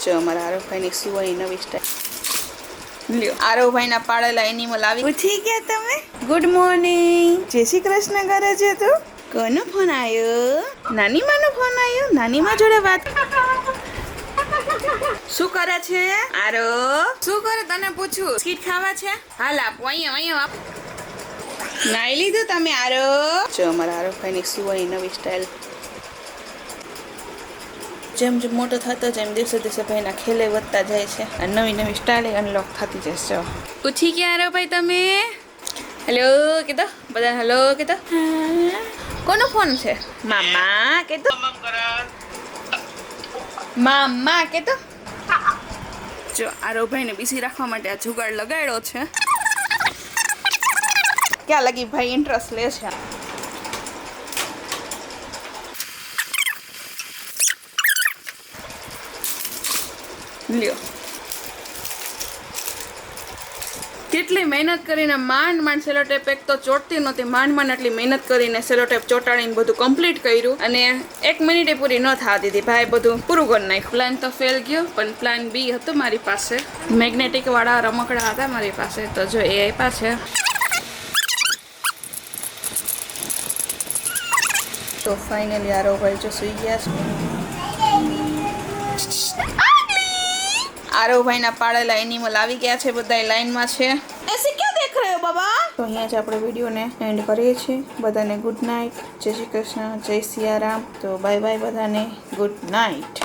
જો અમારા આરવભાઈની સુવાની નવી સ્ટાઈલ લ્યો આરવભાઈના પાડેલા એનિમલ આવી ઉઠી ગયા તમે ગુડ મોર્નિંગ જય શ્રી કૃષ્ણ કરે છે તું કોનો ફોન આવ્યો નાની માનો ફોન આવ્યો નાની માં જોડે વાત શું કરે છે આરો શું કરે તને પૂછું સ્કીટ ખાવા છે હાલ આપો અહીંયા આપ નાઈ લીધું તમે આરો જો અમારા આરવભાઈની સુવાની નવી સ્ટાઈલ જેમ જેમ મોટો થતો જેમ દિવસે દિવસે ભાઈના ખેલે વધતા જાય છે અને નવી સ્ટાઇલ અનલોક થતી જશે ઉઠી ગયા આરો ભાઈ તમે હેલો કીધો બધા હેલો કીધો કોનો ફોન છે મામા કીધો મામા કીધો જો આરો ભાઈને બીસી રાખવા માટે આ જુગાડ લગાડ્યો છે ક્યાં લગી ભાઈ ઇન્ટરેસ્ટ લે છે લ્યો કેટલી મહેનત કરીને માંડ સેલોટેપ એક તો ચોટતી નહોતી માંડ એટલી મહેનત કરીને સેલોટેપ ચોટાડીને બધું કમ્પ્લીટ કર્યું અને 1 મિનિટે પૂરી ન થવા દીધી ભાઈ બધું પૂરું કરી નાખ્યું પ્લાન તો ફેલ ગયો પણ પ્લાન બી હતો મારી પાસે મેગ્નેટિક વાળા રમકડા હતા મારી પાસે તો જો એ આપ્યા છે તો ફાઇનલી આરો ભાઈ જો સુઈ ગયા છે આરવભાઈના પાડેલા એનિમલ આવી ગયા છે બધા લાઈનમાં છે એસે ક્યાં દેખ રહ્યો બાબા તો અહીંયા જ આપણે વિડીયોને એન્ડ કરીએ છીએ બધાને ગુડ નાઇટ જય શ્રી કૃષ્ણ જય સિયારામ તો બાય બાય બધાને ગુડ નાઇટ